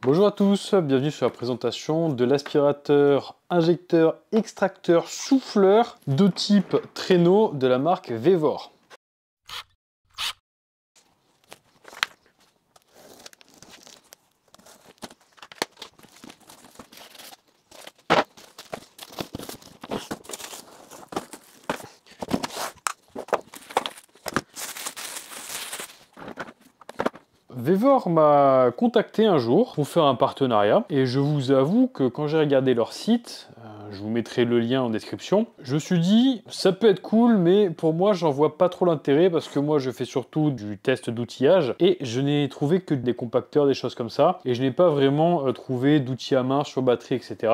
Bonjour à tous, bienvenue sur la présentation de l'aspirateur injecteur extracteur souffleur de type traîneau de la marque Vevor. Vevor m'a contacté un jour pour faire un partenariat et je vous avoue que quand j'ai regardé leur site, je vous mettrai le lien en description, je me suis dit ça peut être cool mais pour moi j'en vois pas trop l'intérêt parce que moi je fais surtout du test d'outillage et je n'ai trouvé que des compacteurs, des choses comme ça et je n'ai pas vraiment trouvé d'outils à main sur batterie etc.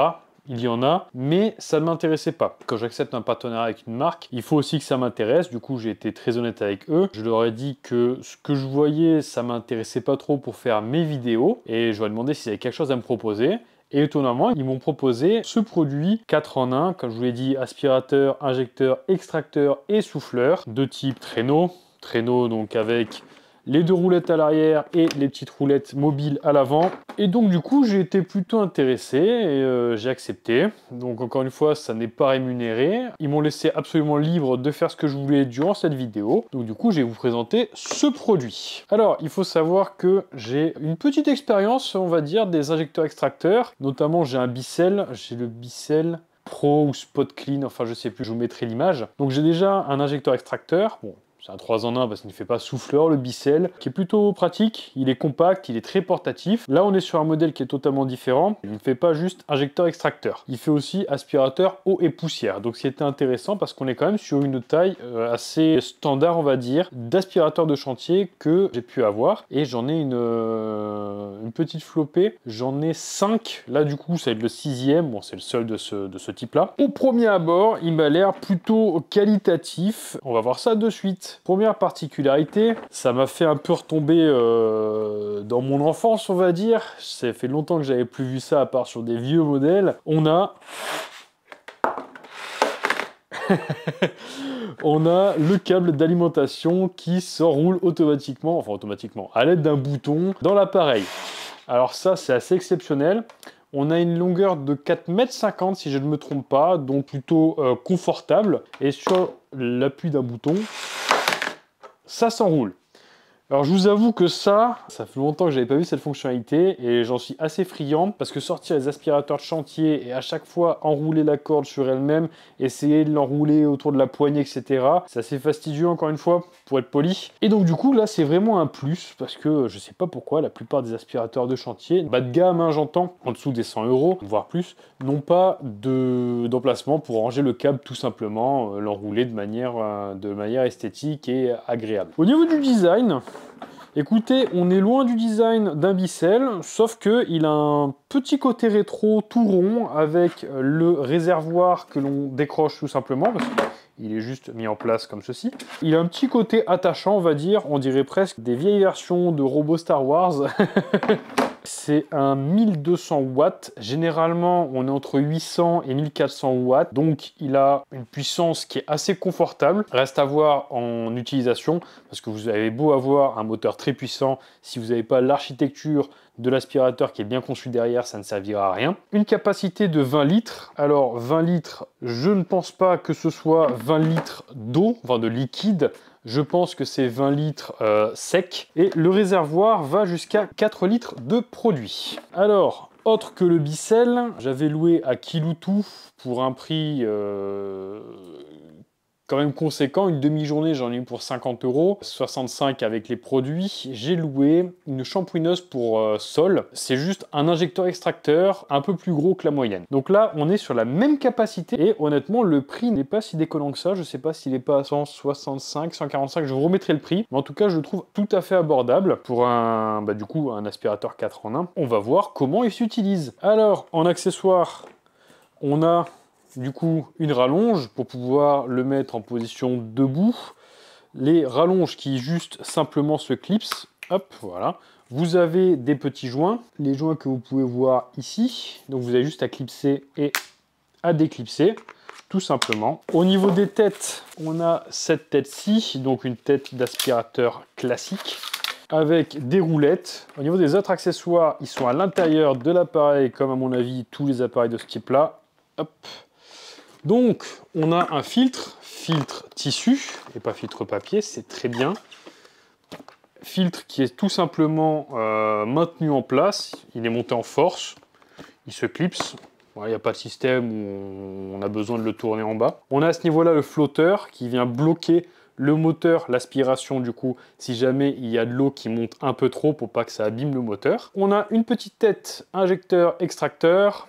Il y en a, mais ça ne m'intéressait pas. Quand j'accepte un partenariat avec une marque, il faut aussi que ça m'intéresse. Du coup, j'ai été très honnête avec eux. Je leur ai dit que ce que je voyais, ça m'intéressait pas trop pour faire mes vidéos. Et je leur ai demandé s'ils avaient quelque chose à me proposer. Et étonnamment, ils m'ont proposé ce produit 4 en 1, comme je vous l'ai dit, aspirateur, injecteur, extracteur et souffleur de type traîneau. Traîneau donc avec les deux roulettes à l'arrière et les petites roulettes mobiles à l'avant. Et donc du coup j'ai été plutôt intéressé et j'ai accepté. Donc encore une fois ça n'est pas rémunéré. Ils m'ont laissé absolument libre de faire ce que je voulais durant cette vidéo. Donc du coup je vais vous présenter ce produit. Alors il faut savoir que j'ai une petite expérience on va dire des injecteurs extracteurs. Notamment j'ai un Bicel, j'ai le Bicel Pro ou Spot Clean, enfin je sais plus, je vous mettrai l'image. Donc j'ai déjà un injecteur extracteur. Bon, c'est un 3 en 1 parce qu'il ne fait pas souffleur, le Bicel, qui est plutôt pratique, il est compact, il est très portatif. Là, on est sur un modèle qui est totalement différent. Il ne fait pas juste injecteur-extracteur. Il fait aussi aspirateur eau et poussière. Donc, c'était intéressant parce qu'on est quand même sur une taille assez standard, on va dire, d'aspirateur de chantier que j'ai pu avoir. Et j'en ai une petite flopée. J'en ai 5. Là, du coup, ça va être le 6e. Bon, c'est le seul de ce type-là. Au premier abord, il m'a l'air plutôt qualitatif. On va voir ça de suite. Première particularité, ça m'a fait un peu retomber dans mon enfance, on va dire. Ça fait longtemps que j'avais plus vu ça à part sur des vieux modèles. On a on a le câble d'alimentation qui s'enroule automatiquement, enfin automatiquement, à l'aide d'un bouton dans l'appareil. Alors ça, c'est assez exceptionnel. On a une longueur de 4,50 m si je ne me trompe pas, donc plutôt confortable. Et sur l'appui d'un bouton, ça s'enroule. Alors je vous avoue que ça fait longtemps que j'avais pas vu cette fonctionnalité et j'en suis assez friand parce que sortir les aspirateurs de chantier et à chaque fois enrouler la corde sur elle-même, essayer de l'enrouler autour de la poignée, etc. C'est assez fastidieux encore une fois pour être poli. Et donc du coup là c'est vraiment un plus parce que je sais pas pourquoi la plupart des aspirateurs de chantier, bas de gamme hein, j'entends, en dessous des 100 €, voire plus, n'ont pas d'emplacement pour ranger le câble tout simplement, l'enrouler de manière esthétique et agréable. Au niveau du design, écoutez, on est loin du design d'un Bicel, sauf qu'il a un petit côté rétro tout rond avec le réservoir que l'on décroche tout simplement, parce qu'il est juste mis en place comme ceci. Il a un petit côté attachant, on va dire, on dirait presque des vieilles versions de robots Star Wars. C'est un 1200 watts. Généralement, on est entre 800 et 1400 watts. Donc, il a une puissance qui est assez confortable. Reste à voir en utilisation parce que vous avez beau avoir un moteur très puissant. Si vous n'avez pas l'architecture de l'aspirateur qui est bien conçu derrière, ça ne servira à rien. Une capacité de 20 litres. Alors, 20 litres, je ne pense pas que ce soit 20 litres d'eau, enfin de liquide. Je pense que c'est 20 litres sec et le réservoir va jusqu'à 4 litres de produit. Alors, autre que le Bicel, j'avais loué à Kiloutou pour un prix quand même conséquent, une demi-journée j'en ai eu pour 50 €, 65 avec les produits. J'ai loué une shampouineuse pour sol, c'est juste un injecteur extracteur un peu plus gros que la moyenne. Donc là on est sur la même capacité et honnêtement le prix n'est pas si déconnant que ça, je sais pas s'il est pas à 165, 145, je vous remettrai le prix, mais en tout cas je le trouve tout à fait abordable pour un aspirateur 4 en 1. On va voir comment il s'utilise. Alors en accessoire, on a du coup une rallonge pour pouvoir le mettre en position debout. Les rallonges qui juste simplement se clipsent. Hop, voilà. Vous avez des petits joints, les joints que vous pouvez voir ici. Donc vous avez juste à clipser et à déclipser, tout simplement. Au niveau des têtes, on a cette tête-ci, donc une tête d'aspirateur classique. avec des roulettes. Au niveau des autres accessoires, ils sont à l'intérieur de l'appareil, comme à mon avis tous les appareils de ce type-là. Hop. Donc, on a un filtre tissu, et pas filtre papier, c'est très bien. Filtre qui est tout simplement maintenu en place, il est monté en force, il se clipse. Il n'y a pas de système où on a besoin de le tourner en bas. On a à ce niveau-là le flotteur qui vient bloquer le moteur, l'aspiration du coup, si jamais il y a de l'eau qui monte un peu trop pour pas que ça abîme le moteur. On a une petite tête injecteur-extracteur.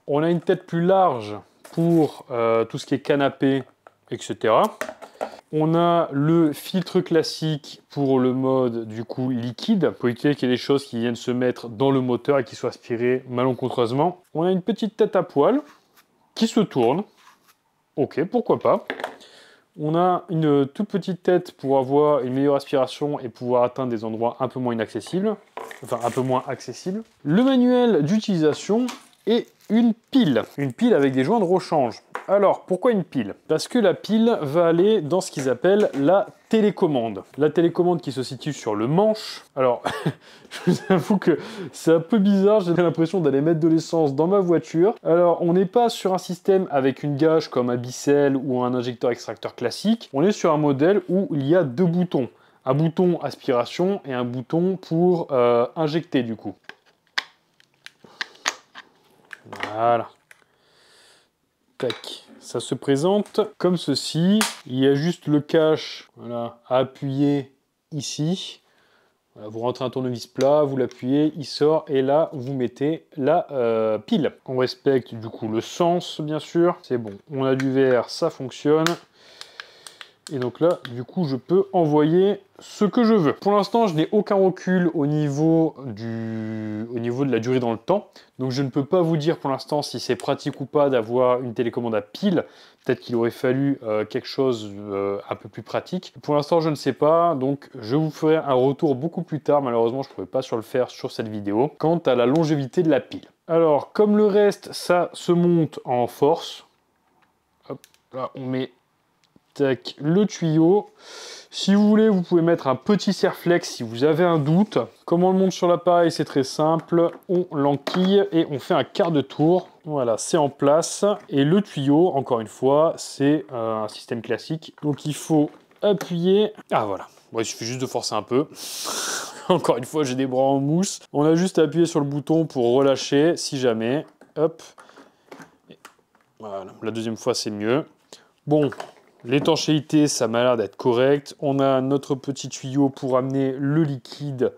On a une tête plus large pour tout ce qui est canapé, etc. On a le filtre classique pour le mode du coup liquide, pour éviter qu'il y ait des choses qui viennent se mettre dans le moteur et qui soient aspirées malencontreusement. On a une petite tête à poil qui se tourne. Ok, pourquoi pas. On a une toute petite tête pour avoir une meilleure aspiration et pouvoir atteindre des endroits un peu moins inaccessibles. Enfin, un peu moins accessibles. Le manuel d'utilisation et une pile. Une pile avec des joints de rechange. Alors, pourquoi une pile? Parce que la pile va aller dans ce qu'ils appellent la télécommande. La télécommande qui se situe sur le manche. Alors, je vous avoue que c'est un peu bizarre, j'ai l'impression d'aller mettre de l'essence dans ma voiture. Alors, on n'est pas sur un système avec une gage comme un Bicel ou un injecteur-extracteur classique. On est sur un modèle où il y a deux boutons. Un bouton aspiration et un bouton pour injecter du coup. Voilà. Tac. Ça se présente comme ceci. Il y a juste le cache voilà, à appuyer ici. Voilà, vous rentrez un tournevis plat, vous l'appuyez, il sort et là vous mettez la pile. On respecte du coup le sens bien sûr. C'est bon. On a du verre, ça fonctionne. Et donc là, du coup, je peux envoyer ce que je veux. Pour l'instant, je n'ai aucun recul au niveau de la durée dans le temps. Donc je ne peux pas vous dire pour l'instant si c'est pratique ou pas d'avoir une télécommande à pile. Peut-être qu'il aurait fallu quelque chose un peu plus pratique. Pour l'instant, je ne sais pas. Donc je vous ferai un retour beaucoup plus tard. Malheureusement, je ne pouvais pas le faire sur cette vidéo. Quant à la longévité de la pile. Alors, comme le reste, ça se monte en force. Hop, là, on met... Tac, le tuyau. Si vous voulez, vous pouvez mettre un petit serre-flex si vous avez un doute. Comment on le monte sur l'appareil, c'est très simple. On l'enquille et on fait un quart de tour. Voilà, c'est en place. Et le tuyau, encore une fois, c'est un système classique. Donc il faut appuyer. Ah voilà, bon, il suffit juste de forcer un peu. Encore une fois, j'ai des bras en mousse. On a juste à appuyer sur le bouton pour relâcher, si jamais. Hop. Voilà, la deuxième fois, c'est mieux. Bon. L'étanchéité, ça m'a l'air d'être correct. On a notre petit tuyau pour amener le liquide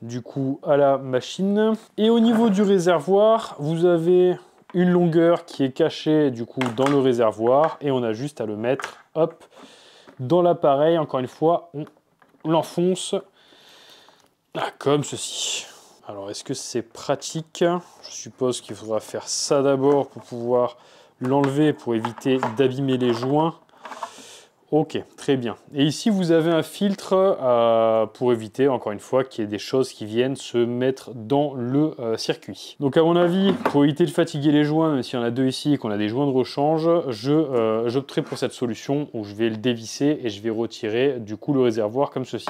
du coup à la machine. Et au niveau du réservoir, vous avez une longueur qui est cachée du coup dans le réservoir et on a juste à le mettre hop dans l'appareil. Encore une fois, on l'enfonce comme ceci. Alors, est-ce que c'est pratique? Je suppose qu'il faudra faire ça d'abord pour pouvoir l'enlever pour éviter d'abîmer les joints. Ok, très bien. Et ici, vous avez un filtre pour éviter, encore une fois, qu'il y ait des choses qui viennent se mettre dans le circuit. Donc, à mon avis, pour éviter de fatiguer les joints, même s'il y en a deux ici et qu'on a des joints de rechange, j'opterai pour cette solution où je vais le dévisser et je vais retirer du coup le réservoir comme ceci.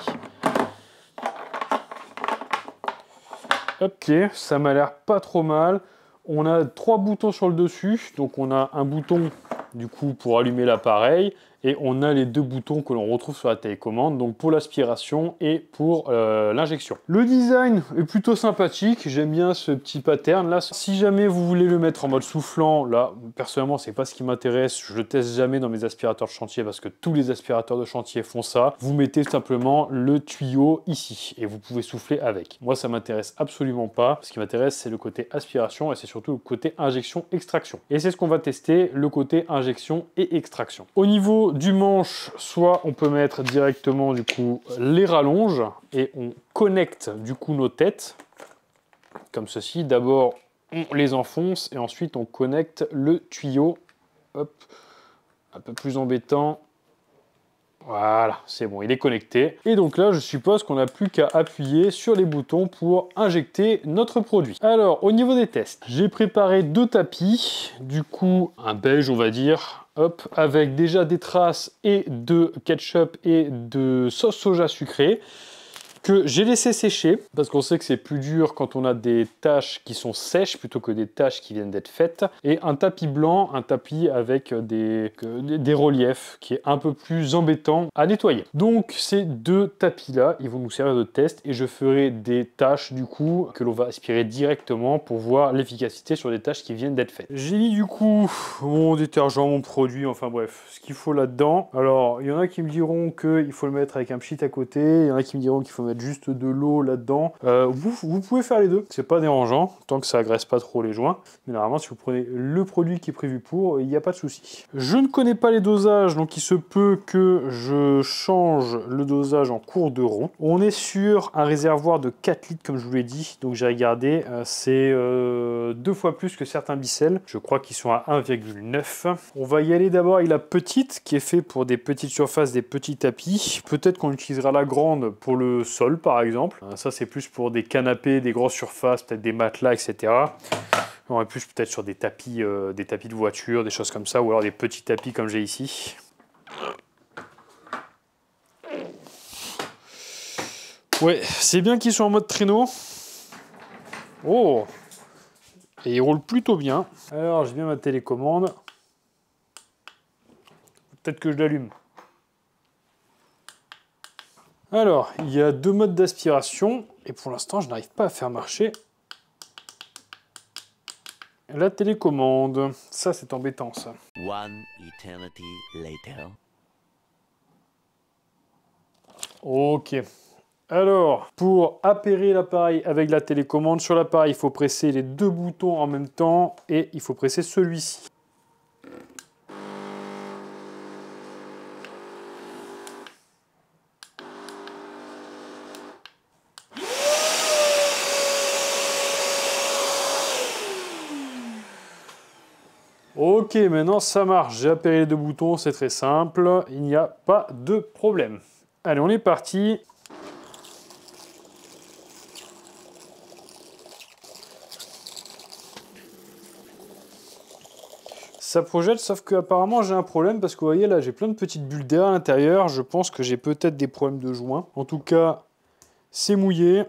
Ok, ça m'a l'air pas trop mal. On a 3 boutons sur le dessus, donc on a un bouton du coup pour allumer l'appareil et on a les 2 boutons que l'on retrouve sur la télécommande, donc pour l'aspiration et pour l'injection. Le design est plutôt sympathique, j'aime bien ce petit pattern là. Si jamais vous voulez le mettre en mode soufflant, là personnellement c'est pas ce qui m'intéresse, je le teste jamais dans mes aspirateurs de chantier parce que tous les aspirateurs de chantier font ça. Vous mettez simplement le tuyau ici et vous pouvez souffler avec. Moi ça m'intéresse absolument pas, ce qui m'intéresse c'est le côté aspiration et c'est surtout le côté injection-extraction. Et c'est ce qu'on va tester, le côté injection et extraction. Au niveau du manche, soit on peut mettre directement du coup les rallonges et on connecte du coup nos têtes comme ceci. D'abord on les enfonce et ensuite on connecte le tuyau. Hop, un peu plus embêtant. Voilà, c'est bon, il est connecté. Et donc là, je suppose qu'on n'a plus qu'à appuyer sur les boutons pour injecter notre produit. Alors, au niveau des tests, j'ai préparé 2 tapis, du coup, un beige, on va dire, hop, avec déjà des traces et de ketchup et de sauce soja sucrée. que j'ai laissé sécher, parce qu'on sait que c'est plus dur quand on a des tâches qui sont sèches plutôt que des tâches qui viennent d'être faites. Et un tapis blanc, un tapis avec des reliefs, qui est un peu plus embêtant à nettoyer. Donc ces deux tapis-là, ils vont nous servir de test et je ferai des tâches du coup que l'on va aspirer directement pour voir l'efficacité sur des tâches qui viennent d'être faites. J'ai mis du coup mon détergent, mon produit, enfin bref, ce qu'il faut là-dedans. Alors, il y en a qui me diront qu'il faut le mettre avec un pchit à côté, il y en a qui me diront qu'il faut mettre juste de l'eau là-dedans. Vous pouvez faire les deux, c'est pas dérangeant, tant que ça agresse pas trop les joints. Mais normalement, si vous prenez le produit qui est prévu pour, il n'y a pas de souci. Je ne connais pas les dosages, donc il se peut que je change le dosage en cours de route. On est sur un réservoir de 4 litres, comme je vous l'ai dit, donc j'ai regardé, c'est 2 fois plus que certains Bissell. Je crois qu'ils sont à 1,9. On va y aller d'abord avec la petite, qui est fait pour des petites surfaces, des petits tapis. Peut-être qu'on utilisera la grande pour le sol, par exemple. Ça, c'est plus pour des canapés, des grosses surfaces, peut-être des matelas, etc. On est plus peut-être sur des tapis de voiture, des choses comme ça, ou alors des petits tapis comme j'ai ici. Ouais, c'est bien qu'ils soient en mode traîneau. Oh! Et il roule plutôt bien. Alors, j'ai bien ma télécommande. Peut-être que je l'allume. Alors, il y a 2 modes d'aspiration. Et pour l'instant, je n'arrive pas à faire marcher la télécommande. Ça, c'est embêtant, ça. One eternity later. Ok. Alors, pour appairer l'appareil avec la télécommande, sur l'appareil, il faut presser les 2 boutons en même temps et il faut presser celui-ci. Ok, maintenant ça marche. J'ai appairé les 2 boutons, c'est très simple. Il n'y a pas de problème. Allez, on est parti. Ça projette, sauf que apparemment j'ai un problème parce que vous voyez là, j'ai plein de petites bulles d'air à l'intérieur. Je pense que j'ai peut-être des problèmes de joint. En tout cas, c'est mouillé.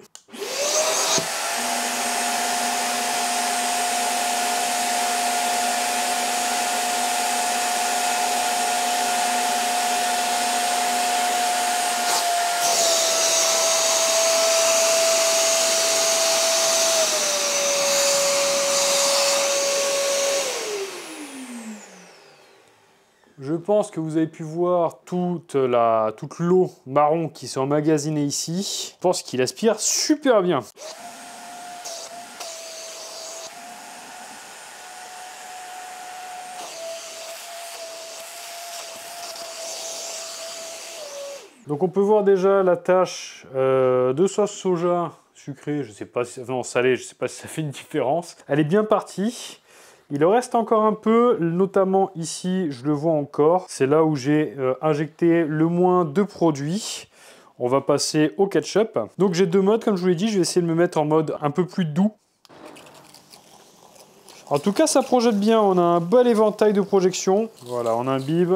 Je pense que vous avez pu voir toute l'eau marron qui s'est emmagasinée ici. Je pense qu'il aspire super bien. Donc on peut voir déjà la tâche de sauce soja sucrée, je sais pas si, non, salée, je sais pas si ça fait une différence. Elle est bien partie. Il en reste encore un peu, notamment ici, je le vois encore. C'est là où j'ai injecté le moins de produits. On va passer au ketchup. Donc j'ai 2 modes, comme je vous l'ai dit, je vais essayer de me mettre en mode un peu plus doux. En tout cas, ça projette bien, on a un bel éventail de projection. Voilà, on imbibe.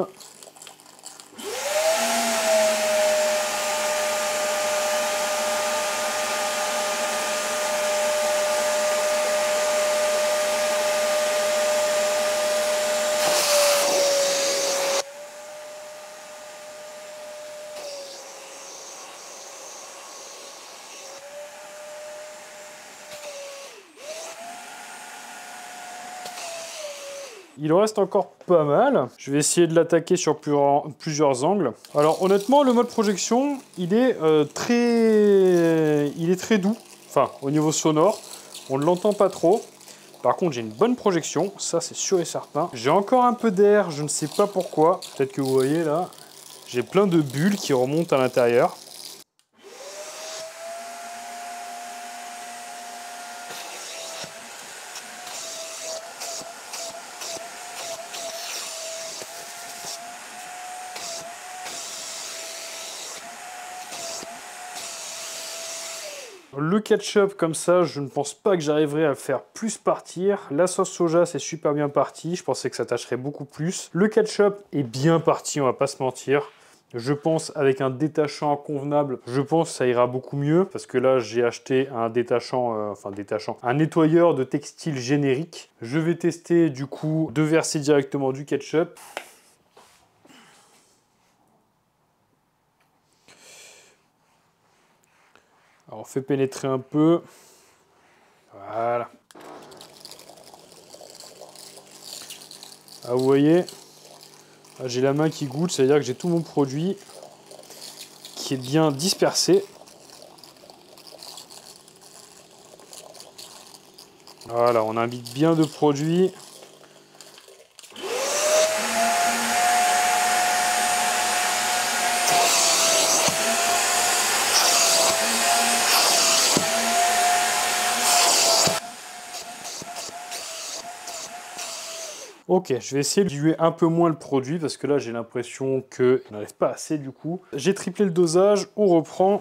Il en reste encore pas mal. Je vais essayer de l'attaquer sur plusieurs angles. Alors honnêtement, le mode projection, il est très doux. Enfin, au niveau sonore, on ne l'entend pas trop. Par contre, j'ai une bonne projection, ça c'est sûr et certain. J'ai encore un peu d'air, je ne sais pas pourquoi. Peut-être que vous voyez là, j'ai plein de bulles qui remontent à l'intérieur. Le ketchup comme ça, je ne pense pas que j'arriverai à le faire plus partir. La sauce soja, c'est super bien parti. Je pensais que ça tâcherait beaucoup plus. Le ketchup est bien parti, on va pas se mentir. Je pense avec un détachant convenable, je pense que ça ira beaucoup mieux parce que là j'ai acheté un détachant, un nettoyeur de textile générique. Je vais tester du coup de verser directement du ketchup. Alors on fait pénétrer un peu. Voilà. Ah, vous voyez, j'ai la main qui goûte, c'est-à-dire que j'ai tout mon produit qui est bien dispersé. Voilà, on imbibe bien de produits. Ok, je vais essayer de diluer un peu moins le produit parce que là j'ai l'impression qu'il n'arrive pas assez du coup. J'ai triplé le dosage, on reprend.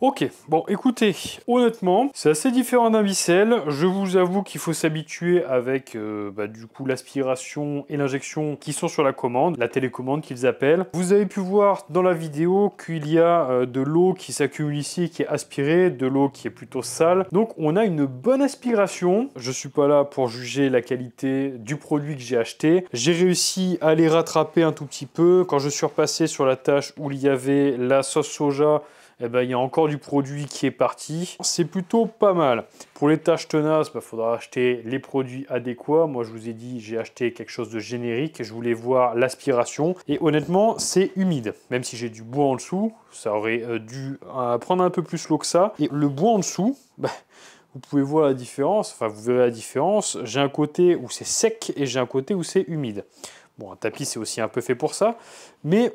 Ok, bon écoutez, honnêtement, c'est assez différent d'un Vicel. Je vous avoue qu'il faut s'habituer avec du coup l'aspiration et l'injection qui sont sur la commande, la télécommande qu'ils appellent. Vous avez pu voir dans la vidéo qu'il y a de l'eau qui s'accumule ici, qui est aspirée, de l'eau qui est plutôt sale. Donc on a une bonne aspiration. Je suis pas là pour juger la qualité du produit que j'ai acheté. J'ai réussi à les rattraper un tout petit peu. Quand je suis repassé sur la tâche où il y avait la sauce soja, eh ben, il y a encore du produit qui est parti. C'est plutôt pas mal. Pour les tâches tenaces, il faudra acheter les produits adéquats. Moi, je vous ai dit, j'ai acheté quelque chose de générique. Je voulais voir l'aspiration. Et honnêtement, c'est humide. Même si j'ai du bois en dessous, ça aurait dû prendre un peu plus l'eau que ça. Et le bois en dessous, vous pouvez voir la différence. Enfin, vous verrez la différence. J'ai un côté où c'est sec et j'ai un côté où c'est humide. Bon, un tapis, c'est aussi un peu fait pour ça. Mais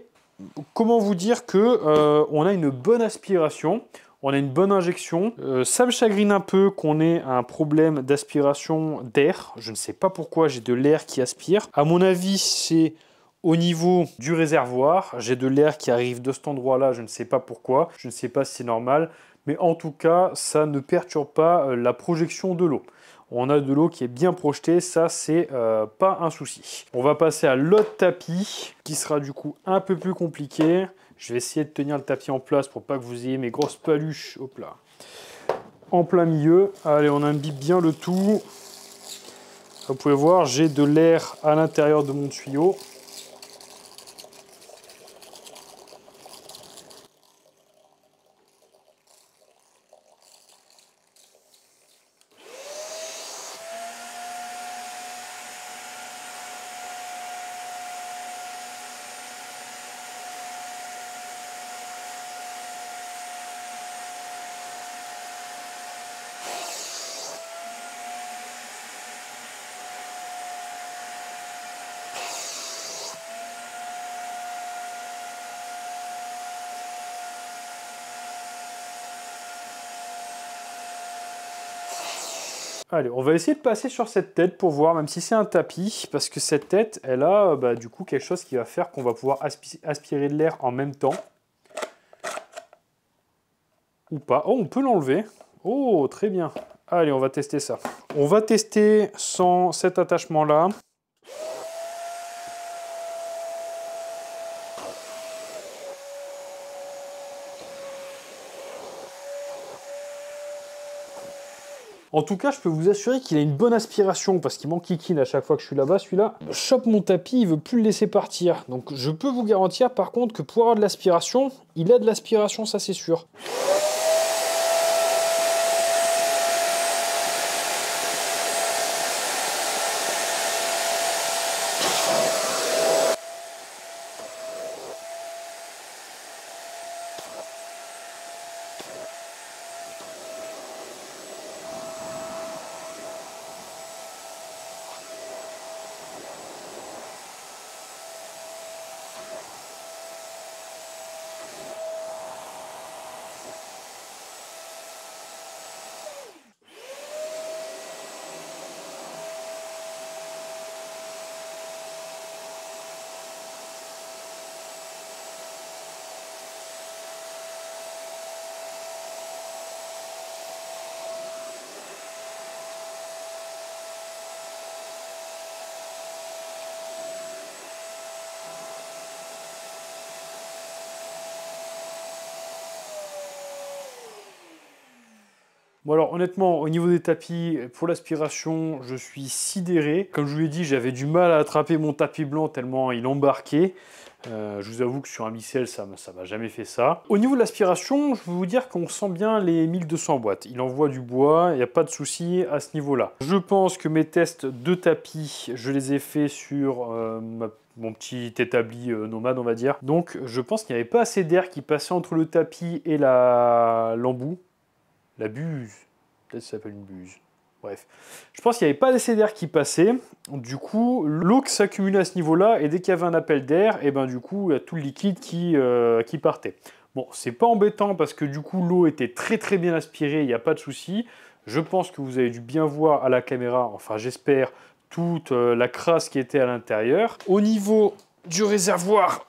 comment vous dire que on a une bonne aspiration, on a une bonne injection. Ça me chagrine un peu qu'on ait un problème d'aspiration d'air. Je ne sais pas pourquoi j'ai de l'air qui aspire. À mon avis, c'est au niveau du réservoir. J'ai de l'air qui arrive de cet endroit-là. Je ne sais pas pourquoi. Je ne sais pas si c'est normal. Mais en tout cas, ça ne perturbe pas la projection de l'eau. On a de l'eau qui est bien projetée, ça c'est pas un souci. On va passer à l'autre tapis qui sera du coup un peu plus compliqué. Je vais essayer de tenir le tapis en place pour pas que vous ayez mes grosses paluches, hop là, en plein milieu. Allez, on imbibe bien le tout. Vous pouvez voir, j'ai de l'air à l'intérieur de mon tuyau. Allez, on va essayer de passer sur cette tête pour voir, même si c'est un tapis, parce que cette tête, elle a du coup quelque chose qui va faire qu'on va pouvoir aspirer de l'air en même temps. Ou pas. Oh, on peut l'enlever. Oh, très bien. Allez, on va tester ça. On va tester sans cet attachement-là. En tout cas, je peux vous assurer qu'il a une bonne aspiration parce qu'il m'enquiquine à chaque fois que je suis là-bas. Celui-là chope mon tapis, il veut plus le laisser partir. Donc je peux vous garantir par contre que pour avoir de l'aspiration, il a de l'aspiration, ça c'est sûr. Bon alors honnêtement, au niveau des tapis, pour l'aspiration, je suis sidéré. Comme je vous l'ai dit, j'avais du mal à attraper mon tapis blanc tellement il embarquait. Je vous avoue que sur un micelle, ça m'a jamais fait ça. Au niveau de l'aspiration, je peux vous dire qu'on sent bien les 1200 watts. Il envoie du bois, il n'y a pas de souci à ce niveau-là. Je pense que mes tests de tapis, je les ai faits sur mon petit établi nomade, on va dire. Donc je pense qu'il n'y avait pas assez d'air qui passait entre le tapis et l'embout. La buse. Peut-être que ça s'appelle une buse. Bref. Je pense qu'il n'y avait pas assez d'air qui passait. Du coup, l'eau qui s'accumulait à ce niveau-là, et dès qu'il y avait un appel d'air, et ben du coup, il y a tout le liquide qui partait. Bon, c'est pas embêtant parce que du coup, l'eau était très très bien aspirée, il n'y a pas de souci. Je pense que vous avez dû bien voir à la caméra, enfin j'espère, toute la crasse qui était à l'intérieur. Au niveau du réservoir,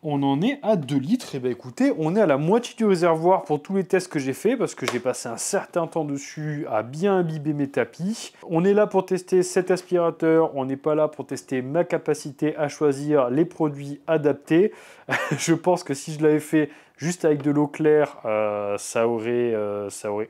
on en est à 2 litres. Et bien écoutez, on est à la moitié du réservoir pour tous les tests que j'ai fait parce que j'ai passé un certain temps dessus à bien imbiber mes tapis. On est là pour tester cet aspirateur, on n'est pas là pour tester ma capacité à choisir les produits adaptés. Je pense que si je l'avais fait juste avec de l'eau claire, ça aurait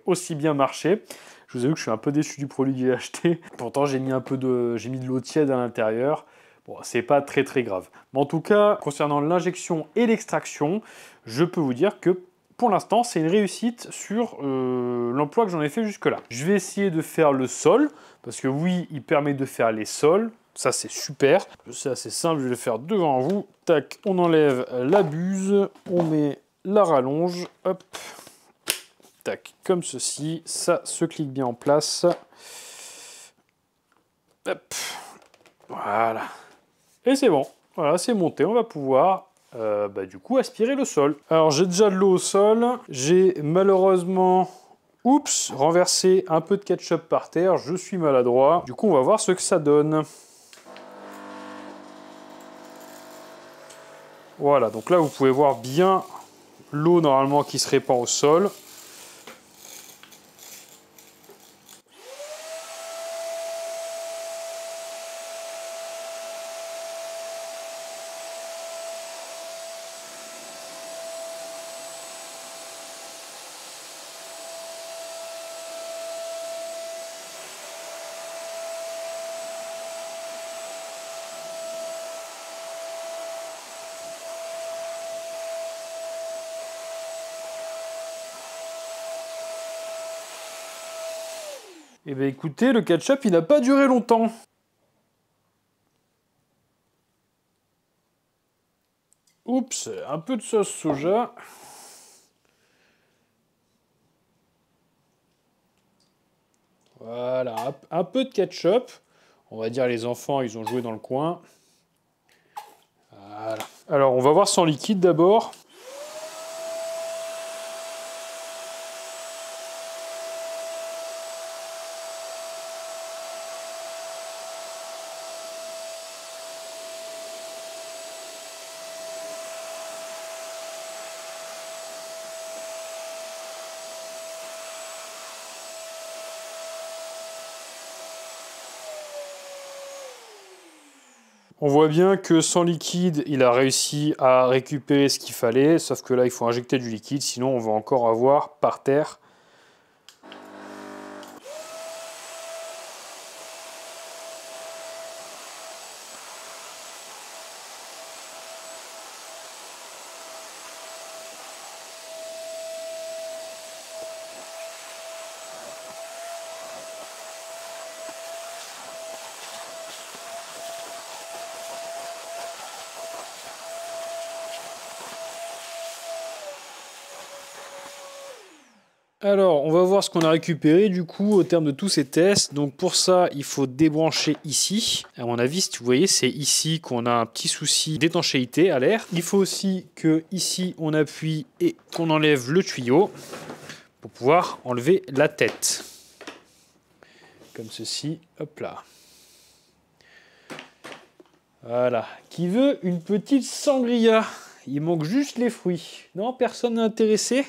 aussi bien marché. Je vous avoue que je suis un peu déçu du produit que j'ai acheté. Pourtant, j'ai mis de l'eau tiède à l'intérieur. Bon, c'est pas très très grave. Mais en tout cas, concernant l'injection et l'extraction, je peux vous dire que pour l'instant, c'est une réussite sur l'emploi que j'en ai fait jusque-là. Je vais essayer de faire le sol, parce que oui, il permet de faire les sols. Ça, c'est super. C'est assez simple, je vais le faire devant vous. Tac, on enlève la buse, on met la rallonge, hop, tac, comme ceci. Ça se clique bien en place. Hop, voilà. Et c'est bon, voilà, c'est monté, on va pouvoir du coup aspirer le sol. Alors j'ai déjà de l'eau au sol, j'ai malheureusement, renversé un peu de ketchup par terre, je suis maladroit. Du coup on va voir ce que ça donne. Voilà, donc là vous pouvez voir bien l'eau normalement qui se répand au sol. Eh bien écoutez, le ketchup il n'a pas duré longtemps. Oups, un peu de sauce soja. Voilà, un peu de ketchup. On va dire les enfants, ils ont joué dans le coin. Voilà. Alors, on va voir sans liquide d'abord. On voit bien que sans liquide, il a réussi à récupérer ce qu'il fallait, sauf que là, il faut injecter du liquide, sinon on va encore avoir par terre. Alors, on va voir ce qu'on a récupéré du coup au terme de tous ces tests. Donc pour ça, il faut débrancher ici. À mon avis, si vous voyez, c'est ici qu'on a un petit souci d'étanchéité à l'air. Il faut aussi que ici on appuie et qu'on enlève le tuyau pour pouvoir enlever la tête. Comme ceci, hop là. Voilà. Qui veut une petite sangria? Il manque juste les fruits. Non, personne n'est intéressé?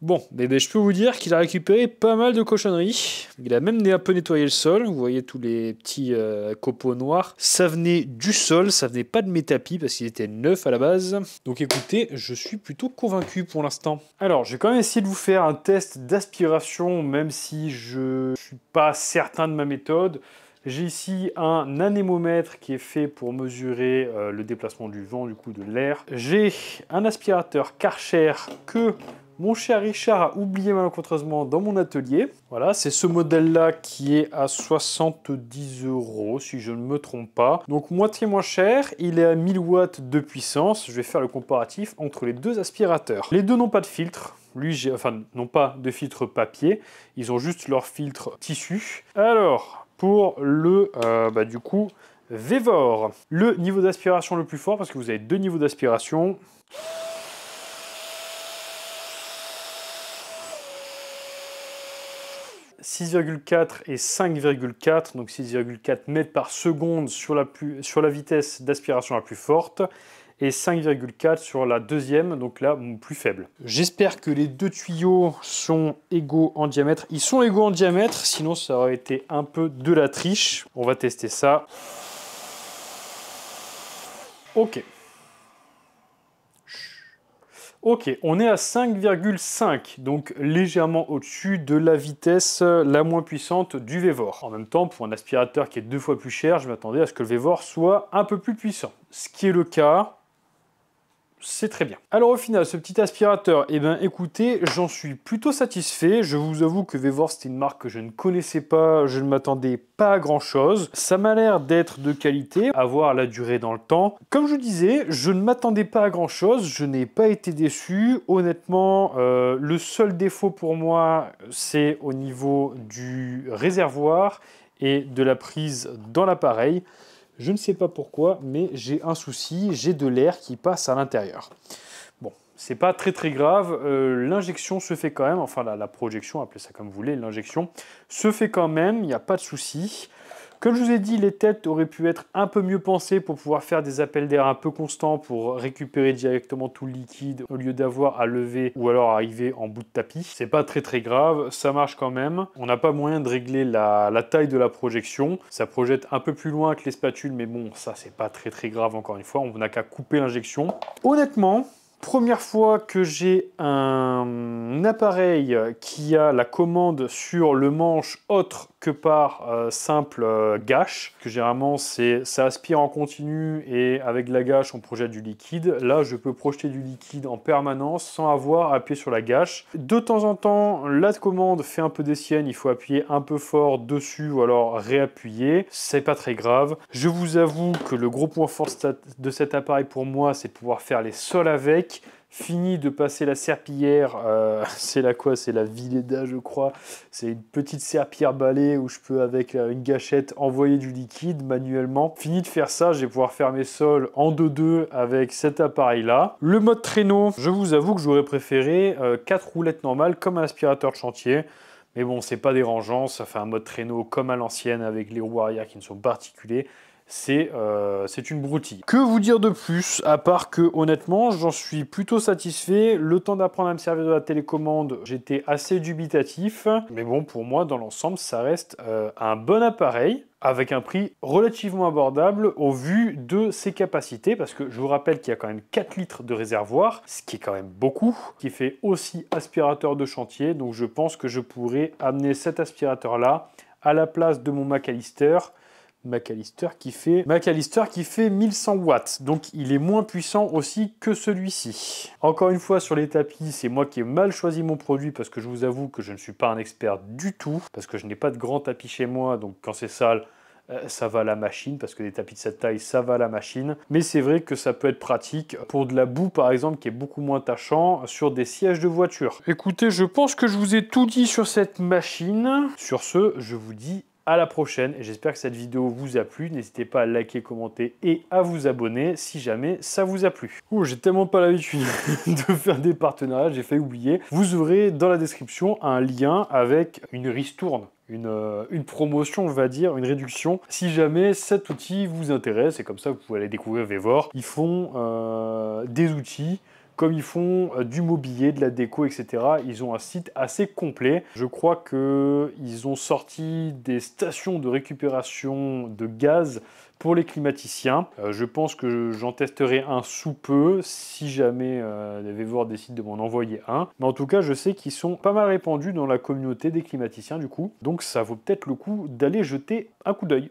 Bon, bébé, je peux vous dire qu'il a récupéré pas mal de cochonneries. Il a même un peu nettoyé le sol. Vous voyez tous les petits copeaux noirs. Ça venait du sol, ça venait pas de mes tapis parce qu'il était neuf à la base. Donc écoutez, je suis plutôt convaincu pour l'instant. Alors, je vais quand même essayer de vous faire un test d'aspiration, même si je suis pas certain de ma méthode. J'ai ici un anémomètre qui est fait pour mesurer le déplacement du vent, du coup de l'air. J'ai un aspirateur Karcher que mon cher Richard a oublié malencontreusement dans mon atelier. Voilà, c'est ce modèle-là qui est à 70 €, si je ne me trompe pas. Donc moitié moins cher, il est à 1000 watts de puissance. Je vais faire le comparatif entre les deux aspirateurs. Les deux n'ont pas de filtre. Lui, n'ont pas de filtre papier. Ils ont juste leur filtre tissu. Alors, pour le, du coup, Vevor. Le niveau d'aspiration le plus fort, parce que vous avez deux niveaux d'aspiration. « 6,4 et 5,4, donc 6,4 mètres par seconde sur la vitesse d'aspiration la plus forte, et 5,4 sur la deuxième, donc là, plus faible. J'espère que les deux tuyaux sont égaux en diamètre. Ils sont égaux en diamètre, sinon ça aurait été un peu de la triche. On va tester ça. Ok. Ok, on est à 5,5, donc légèrement au-dessus de la vitesse la moins puissante du Vevor. En même temps, pour un aspirateur qui est 2 fois plus cher, je m'attendais à ce que le Vevor soit un peu plus puissant. Ce qui est le cas, c'est très bien. Alors au final, ce petit aspirateur, eh bien écoutez, j'en suis plutôt satisfait. Je vous avoue que Vevor, c'était une marque que je ne connaissais pas, je ne m'attendais pas à grand chose. Ça m'a l'air d'être de qualité, à voir la durée dans le temps. Comme je vous disais, je ne m'attendais pas à grand chose, je n'ai pas été déçu. Honnêtement, le seul défaut pour moi, c'est au niveau du réservoir et de la prise dans l'appareil. Je ne sais pas pourquoi, mais j'ai un souci, j'ai de l'air qui passe à l'intérieur. Bon, c'est pas très grave, l'injection se fait quand même, enfin la projection, appelez ça comme vous voulez, l'injection se fait quand même, il n'y a pas de souci. Comme je vous ai dit, les têtes auraient pu être un peu mieux pensées pour pouvoir faire des appels d'air un peu constants pour récupérer directement tout le liquide au lieu d'avoir à lever ou alors arriver en bout de tapis. C'est pas très grave, ça marche quand même. On n'a pas moyen de régler la taille de la projection. Ça projette un peu plus loin que les spatules, mais bon, ça c'est pas très grave encore une fois. On n'a qu'à couper l'injection. Honnêtement, première fois que j'ai un appareil qui a la commande sur le manche autre que par simple gâche, que généralement ça aspire en continu et avec la gâche on projette du liquide. Là je peux projeter du liquide en permanence sans avoir à appuyer sur la gâche. De temps en temps la commande fait un peu des siennes, il faut appuyer un peu fort dessus ou alors réappuyer. C'est pas très grave. Je vous avoue que le gros point fort de cet appareil pour moi, c'est de pouvoir faire les sols avec. Fini de passer la serpillière, c'est la quoi? C'est la Villeda je crois. C'est une petite serpillière balai où je peux avec une gâchette envoyer du liquide manuellement. Fini de faire ça, je vais pouvoir faire mes sols en 2-2 avec cet appareil là. Le mode traîneau, je vous avoue que j'aurais préféré 4 roulettes normales comme un aspirateur de chantier. Mais bon, c'est pas dérangeant, ça fait un mode traîneau comme à l'ancienne avec les roues arrière qui ne sont pas articulées. C'est une broutille. Que vous dire de plus, à part que honnêtement, j'en suis plutôt satisfait. Le temps d'apprendre à me servir de la télécommande, j'étais assez dubitatif. Mais bon, pour moi, dans l'ensemble, ça reste un bon appareil avec un prix relativement abordable au vu de ses capacités, parce que je vous rappelle qu'il y a quand même 4 litres de réservoir, ce qui est quand même beaucoup, qui fait aussi aspirateur de chantier, donc je pense que je pourrais amener cet aspirateur-là à la place de mon McAllister qui fait 1100 watts, donc il est moins puissant aussi que celui-ci. Encore une fois, sur les tapis, c'est moi qui ai mal choisi mon produit parce que je vous avoue que je ne suis pas un expert du tout, parce que je n'ai pas de grand tapis chez moi, donc quand c'est sale, ça va à la machine, parce que des tapis de cette taille, ça va à la machine. Mais c'est vrai que ça peut être pratique pour de la boue, par exemple, qui est beaucoup moins tachant sur des sièges de voiture. Écoutez, je pense que je vous ai tout dit sur cette machine. Sur ce, je vous dis à la prochaine et j'espère que cette vidéo vous a plu. N'hésitez pas à liker, commenter et à vous abonner si jamais ça vous a plu. J'ai tellement pas l'habitude de faire des partenariats, j'ai failli oublier. Vous aurez dans la description un lien avec une ristourne. Une promotion, on va dire, une réduction. Si jamais cet outil vous intéresse, et comme ça vous pouvez aller découvrir Vevor. Ils font des outils comme ils font du mobilier, de la déco, etc. Ils ont un site assez complet. Je crois qu'ils ont sorti des stations de récupération de gaz pour les climaticiens. Je pense que j'en testerai un sous peu, si jamais Vevor décide de m'en envoyer un. Mais en tout cas, je sais qu'ils sont pas mal répandus dans la communauté des climaticiens du coup. Donc ça vaut peut-être le coup d'aller jeter un coup d'œil.